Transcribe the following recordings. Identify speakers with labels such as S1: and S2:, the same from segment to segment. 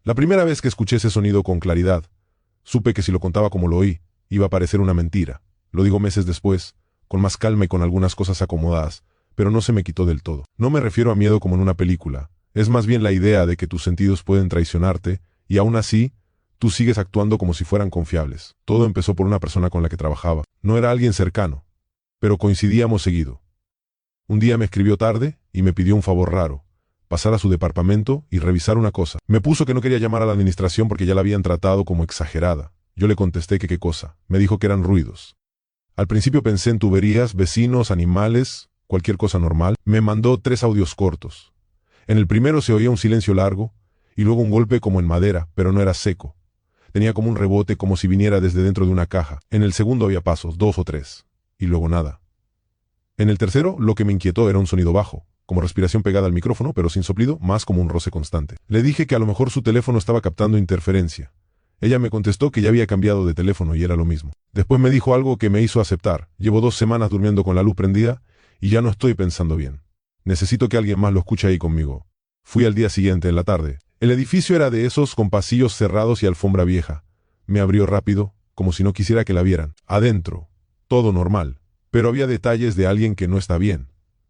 S1: La primera vez que escuché ese sonido con claridad, supe que si lo contaba como lo oí, iba a parecer una mentira. Lo digo meses después, con más calma y con algunas cosas acomodadas, pero no se me quitó del todo. No me refiero a miedo como en una película, es más bien la idea de que tus sentidos pueden traicionarte, y aún así, tú sigues actuando como si fueran confiables. Todo empezó por una persona con la que trabajaba. No era alguien cercano, pero coincidíamos seguido. Un día me escribió tarde y me pidió un favor raro: pasar a su departamento y revisar una cosa. Me puso que no quería llamar a la administración porque ya la habían tratado como exagerada. Yo le contesté que qué cosa. Me dijo que eran ruidos. Al principio pensé en tuberías, vecinos, animales, cualquier cosa normal. Me mandó 3 audios cortos. En el primero se oía un silencio largo, y luego un golpe como en madera, pero no era seco. Tenía como un rebote, como si viniera desde dentro de una caja. En el segundo había pasos, 2 o 3, y luego nada. En el tercero, lo que me inquietó era un sonido bajo, como respiración pegada al micrófono, pero sin soplido, más como un roce constante. Le dije que a lo mejor su teléfono estaba captando interferencia. Ella me contestó que ya había cambiado de teléfono y era lo mismo. Después me dijo algo que me hizo aceptar. Llevo 2 semanas durmiendo con la luz prendida y ya no estoy pensando bien. Necesito que alguien más lo escuche ahí conmigo. Fui al día siguiente, en la tarde. El edificio era de esos con pasillos cerrados y alfombra vieja. Me abrió rápido, como si no quisiera que la vieran. Adentro, todo normal. Pero había detalles de alguien que no está bien.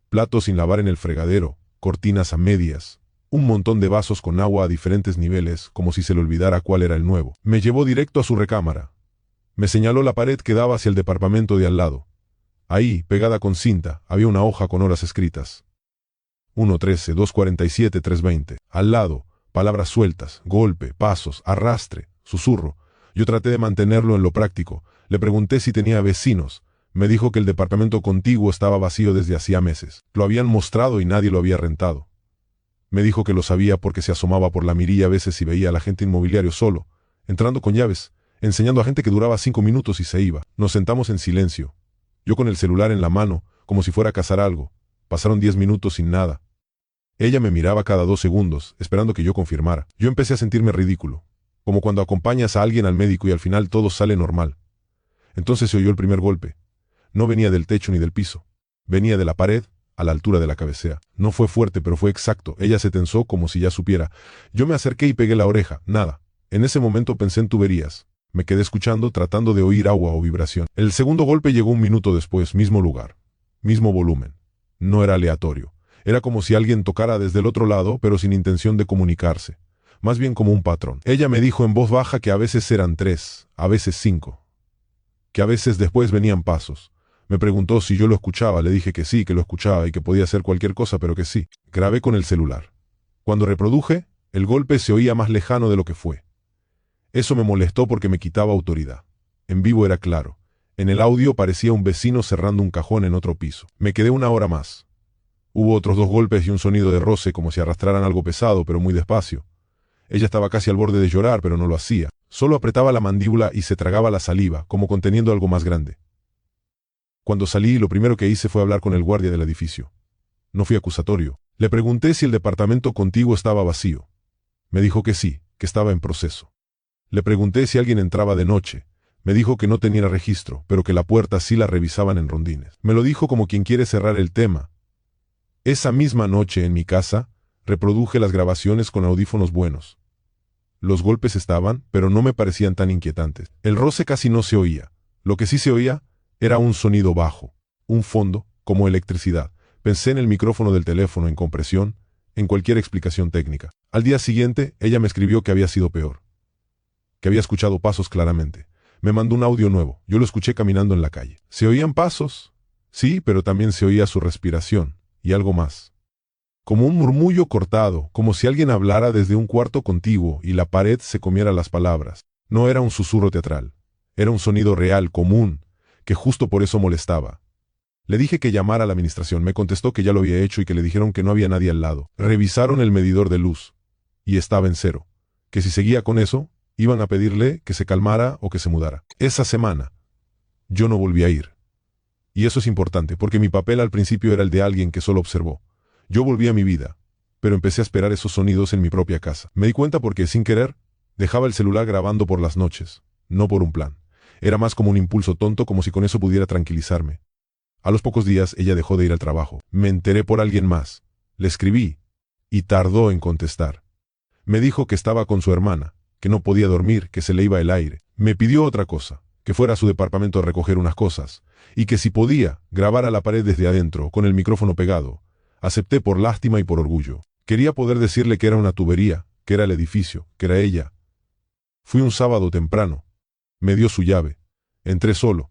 S1: Platos sin lavar en el fregadero, cortinas a medias, un montón de vasos con agua a diferentes niveles, como si se le olvidara cuál era el nuevo. Me llevó directo a su recámara. Me señaló la pared que daba hacia el departamento de al lado. Ahí, pegada con cinta, había una hoja con horas escritas. 1:13, 2:47, 3:20. Al lado, palabras sueltas, golpe, pasos, arrastre, susurro. Yo traté de mantenerlo en lo práctico. Le pregunté si tenía vecinos. Me dijo que el departamento contiguo estaba vacío desde hacía meses. Lo habían mostrado y nadie lo había rentado. Me dijo que lo sabía porque se asomaba por la mirilla a veces y veía al agente inmobiliario solo, entrando con llaves, enseñando a gente que duraba 5 minutos y se iba. Nos sentamos en silencio. Yo con el celular en la mano, como si fuera a cazar algo. Pasaron 10 minutos sin nada. Ella me miraba cada 2 segundos, esperando que yo confirmara. Yo empecé a sentirme ridículo, como cuando acompañas a alguien al médico y al final todo sale normal. Entonces se oyó el primer golpe. No venía del techo ni del piso. Venía de la pared, a la altura de la cabecera. No fue fuerte, pero fue exacto. Ella se tensó como si ya supiera. Yo me acerqué y pegué la oreja. Nada. En ese momento pensé en tuberías. Me quedé escuchando, tratando de oír agua o vibración. El segundo golpe llegó 1 minuto después, mismo lugar, mismo volumen. No era aleatorio. Era como si alguien tocara desde el otro lado, pero sin intención de comunicarse. Más bien como un patrón. Ella me dijo en voz baja que a veces eran 3, a veces 5. Que a veces después venían pasos. Me preguntó si yo lo escuchaba. Le dije que sí, que lo escuchaba y que podía hacer cualquier cosa, pero que sí. Grabé con el celular. Cuando reproduje, el golpe se oía más lejano de lo que fue. Eso me molestó porque me quitaba autoridad. En vivo era claro. En el audio parecía un vecino cerrando un cajón en otro piso. Me quedé 1 hora más. Hubo otros 2 golpes y un sonido de roce como si arrastraran algo pesado, pero muy despacio. Ella estaba casi al borde de llorar, pero no lo hacía. Solo apretaba la mandíbula y se tragaba la saliva, como conteniendo algo más grande. Cuando salí, lo primero que hice fue hablar con el guardia del edificio. No fui acusatorio. Le pregunté si el departamento contiguo estaba vacío. Me dijo que sí, que estaba en proceso. Le pregunté si alguien entraba de noche. Me dijo que no tenía registro, pero que la puerta sí la revisaban en rondines. Me lo dijo como quien quiere cerrar el tema. Esa misma noche, en mi casa, reproduje las grabaciones con audífonos buenos. Los golpes estaban, pero no me parecían tan inquietantes. El roce casi no se oía. Lo que sí se oía era un sonido bajo, un fondo, como electricidad. Pensé en el micrófono del teléfono en compresión, en cualquier explicación técnica. Al día siguiente, ella me escribió que había sido peor. Que había escuchado pasos claramente. Me mandó un audio nuevo. Yo lo escuché caminando en la calle. ¿Se oían pasos? Sí, pero también se oía su respiración, y algo más. Como un murmullo cortado, como si alguien hablara desde un cuarto contiguo y la pared se comiera las palabras. No era un susurro teatral. Era un sonido real, común, que justo por eso molestaba. Le dije que llamara a la administración. Me contestó que ya lo había hecho y que le dijeron que no había nadie al lado. Revisaron el medidor de luz y estaba en 0. Que si seguía con eso, iban a pedirle que se calmara o que se mudara. Esa semana, yo no volví a ir. Y eso es importante, porque mi papel al principio era el de alguien que solo observó. Yo volví a mi vida, pero empecé a esperar esos sonidos en mi propia casa. Me di cuenta porque, sin querer, dejaba el celular grabando por las noches, no por un plan. Era más como un impulso tonto, como si con eso pudiera tranquilizarme. A los pocos días ella dejó de ir al trabajo. Me enteré por alguien más. Le escribí, y tardó en contestar. Me dijo que estaba con su hermana, que no podía dormir, que se le iba el aire. Me pidió otra cosa, que fuera a su departamento a recoger unas cosas, y que si podía, grabara la pared desde adentro, con el micrófono pegado. Acepté por lástima y por orgullo. Quería poder decirle que era una tubería, que era el edificio, que era ella. Fui un sábado temprano. Me dio su llave. Entré solo.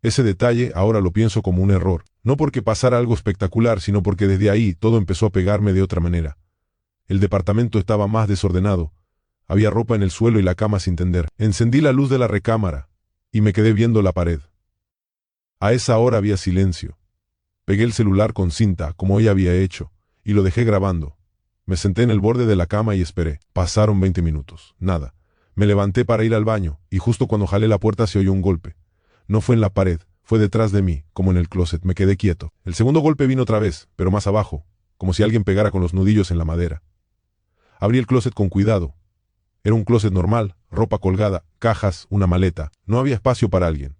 S1: Ese detalle ahora lo pienso como un error, no porque pasara algo espectacular, sino porque desde ahí todo empezó a pegarme de otra manera. El departamento estaba más desordenado. Había ropa en el suelo y la cama sin tender. Encendí la luz de la recámara y me quedé viendo la pared. A esa hora había silencio. Pegué el celular con cinta, como ella había hecho, y lo dejé grabando. Me senté en el borde de la cama y esperé. Pasaron 20 minutos. Nada. Me levanté para ir al baño, y justo cuando jalé la puerta se oyó un golpe. No fue en la pared, fue detrás de mí, como en el closet. Me quedé quieto. El segundo golpe vino otra vez, pero más abajo, como si alguien pegara con los nudillos en la madera. Abrí el closet con cuidado. Era un closet normal, ropa colgada, cajas, una maleta. No había espacio para alguien.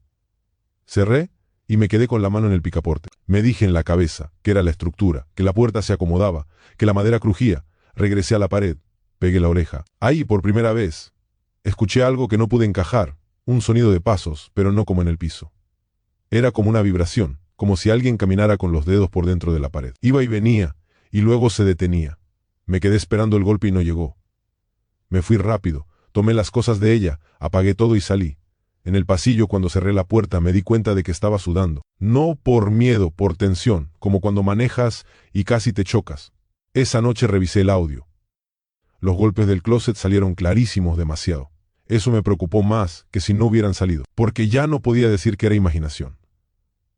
S1: Cerré y me quedé con la mano en el picaporte. Me dije en la cabeza que era la estructura, que la puerta se acomodaba, que la madera crujía. Regresé a la pared. Pegué la oreja. Ahí, por primera vez, escuché algo que no pude encajar. Un sonido de pasos, pero no como en el piso. Era como una vibración, como si alguien caminara con los dedos por dentro de la pared. Iba y venía, y luego se detenía. Me quedé esperando el golpe y no llegó. Me fui rápido, tomé las cosas de ella, apagué todo y salí. En el pasillo, cuando cerré la puerta, me di cuenta de que estaba sudando. No por miedo, por tensión, como cuando manejas y casi te chocas. Esa noche revisé el audio. Los golpes del closet salieron clarísimos demasiado. Eso me preocupó más que si no hubieran salido, porque ya no podía decir que era imaginación.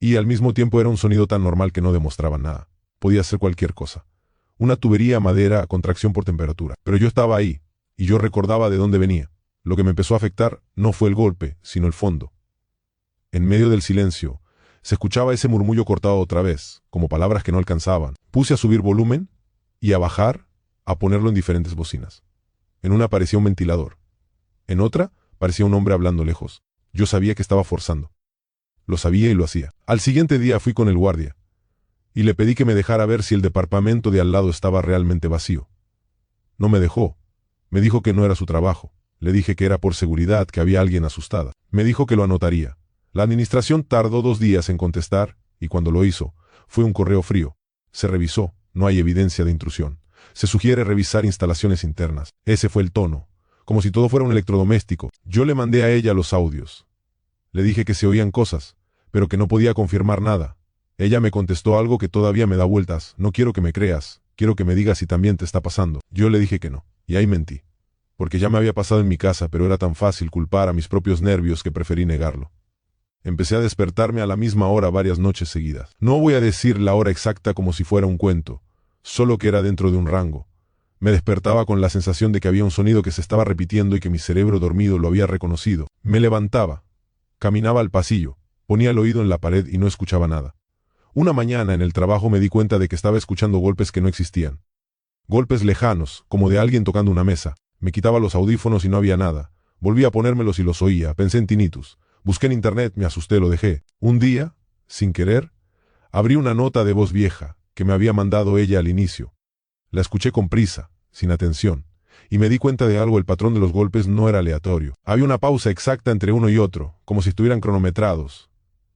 S1: Y al mismo tiempo era un sonido tan normal que no demostraba nada. Podía ser cualquier cosa. Una tubería, madera, contracción por temperatura. Pero yo estaba ahí, y yo recordaba de dónde venía. Lo que me empezó a afectar no fue el golpe, sino el fondo. En medio del silencio, se escuchaba ese murmullo cortado otra vez, como palabras que no alcanzaban. Puse a subir volumen y a bajar, a ponerlo en diferentes bocinas. En una parecía un ventilador. En otra, parecía un hombre hablando lejos. Yo sabía que estaba forzando. Lo sabía y lo hacía. Al siguiente día fui con el guardia, y le pedí que me dejara ver si el departamento de al lado estaba realmente vacío. No me dejó. Me dijo que no era su trabajo. Le dije que era por seguridad, que había alguien asustada. Me dijo que lo anotaría. La administración tardó 2 días en contestar, y cuando lo hizo, fue un correo frío. Se revisó, no hay evidencia de intrusión. Se sugiere revisar instalaciones internas. Ese fue el tono, como si todo fuera un electrodoméstico. Yo le mandé a ella los audios. Le dije que se oían cosas, pero que no podía confirmar nada. Ella me contestó algo que todavía me da vueltas. No quiero que me creas, quiero que me digas si también te está pasando. Yo le dije que no, y ahí mentí. Porque ya me había pasado en mi casa, pero era tan fácil culpar a mis propios nervios que preferí negarlo. Empecé a despertarme a la misma hora varias noches seguidas. No voy a decir la hora exacta como si fuera un cuento, solo que era dentro de un rango. Me despertaba con la sensación de que había un sonido que se estaba repitiendo y que mi cerebro dormido lo había reconocido. Me levantaba, caminaba al pasillo, ponía el oído en la pared y no escuchaba nada. Una mañana en el trabajo me di cuenta de que estaba escuchando golpes que no existían. Golpes lejanos, como de alguien tocando una mesa. Me quitaba los audífonos y no había nada. Volví a ponérmelos y los oía. Pensé en tinnitus. Busqué en internet, me asusté, lo dejé. Un día, sin querer, abrí una nota de voz vieja que me había mandado ella al inicio. La escuché con prisa, sin atención, y me di cuenta de algo. El patrón de los golpes no era aleatorio. Había una pausa exacta entre uno y otro, como si estuvieran cronometrados.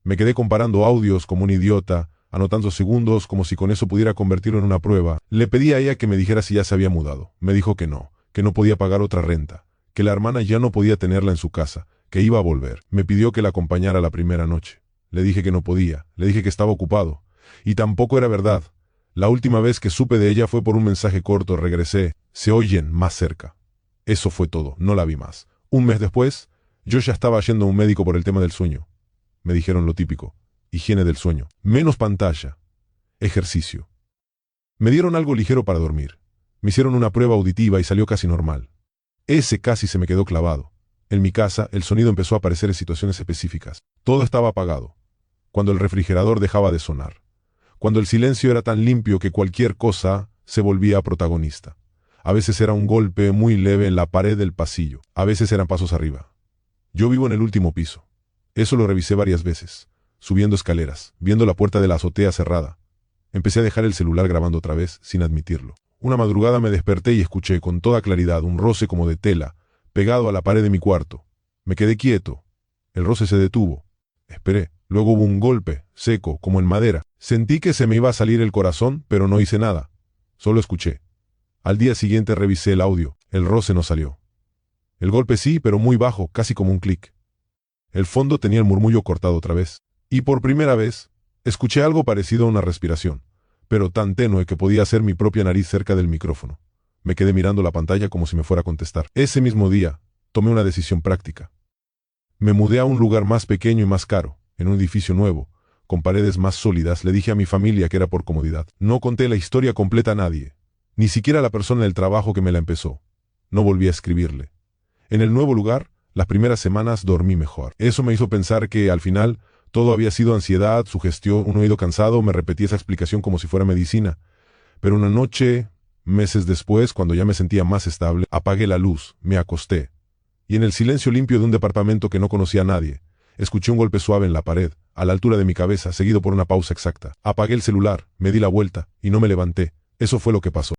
S1: Me quedé comparando audios como un idiota, anotando segundos como si con eso pudiera convertirlo en una prueba. Le pedí a ella que me dijera si ya se había mudado. Me dijo que no podía pagar otra renta, que la hermana ya no podía tenerla en su casa, que iba a volver. Me pidió que la acompañara la primera noche. Le dije que no podía, le dije que estaba ocupado. Y tampoco era verdad. La última vez que supe de ella fue por un mensaje corto. Regresé. Se oyen más cerca. Eso fue todo, no la vi más. Un mes después, yo ya estaba yendo a un médico por el tema del sueño. Me dijeron lo típico: higiene del sueño, menos pantalla, ejercicio. Me dieron algo ligero para dormir. Me hicieron una prueba auditiva y salió casi normal. Ese casi se me quedó clavado. En mi casa, el sonido empezó a aparecer en situaciones específicas. Todo estaba apagado. Cuando el refrigerador dejaba de sonar. Cuando el silencio era tan limpio que cualquier cosa se volvía protagonista. A veces era un golpe muy leve en la pared del pasillo. A veces eran pasos arriba. Yo vivo en el último piso. Eso lo revisé varias veces. Subiendo escaleras, viendo la puerta de la azotea cerrada. Empecé a dejar el celular grabando otra vez, sin admitirlo. Una madrugada me desperté y escuché con toda claridad un roce como de tela, pegado a la pared de mi cuarto. Me quedé quieto. El roce se detuvo. Esperé. Luego hubo un golpe, seco, como en madera. Sentí que se me iba a salir el corazón, pero no hice nada. Solo escuché. Al día siguiente revisé el audio. El roce no salió. El golpe sí, pero muy bajo, casi como un clic. El fondo tenía el murmullo cortado otra vez. Y por primera vez, escuché algo parecido a una respiración, pero tan tenue que podía hacer mi propia nariz cerca del micrófono. Me quedé mirando la pantalla como si me fuera a contestar. Ese mismo día, tomé una decisión práctica. Me mudé a un lugar más pequeño y más caro, en un edificio nuevo, con paredes más sólidas. Le dije a mi familia que era por comodidad. No conté la historia completa a nadie, ni siquiera a la persona del trabajo que me la empezó. No volví a escribirle. En el nuevo lugar, las primeras semanas dormí mejor. Eso me hizo pensar que, al final, todo había sido ansiedad, sugestión, un oído cansado. Me repetí esa explicación como si fuera medicina. Pero una noche, meses después, cuando ya me sentía más estable, apagué la luz, me acosté. Y en el silencio limpio de un departamento que no conocía a nadie, escuché un golpe suave en la pared, a la altura de mi cabeza, seguido por una pausa exacta. Apagué el celular, me di la vuelta, y no me levanté. Eso fue lo que pasó.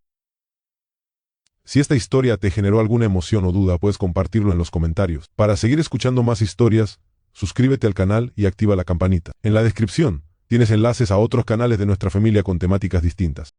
S1: Si esta historia te generó alguna emoción o duda, puedes compartirlo en los comentarios. Para seguir escuchando más historias, suscríbete al canal y activa la campanita. En la descripción tienes enlaces a otros canales de nuestra familia con temáticas distintas.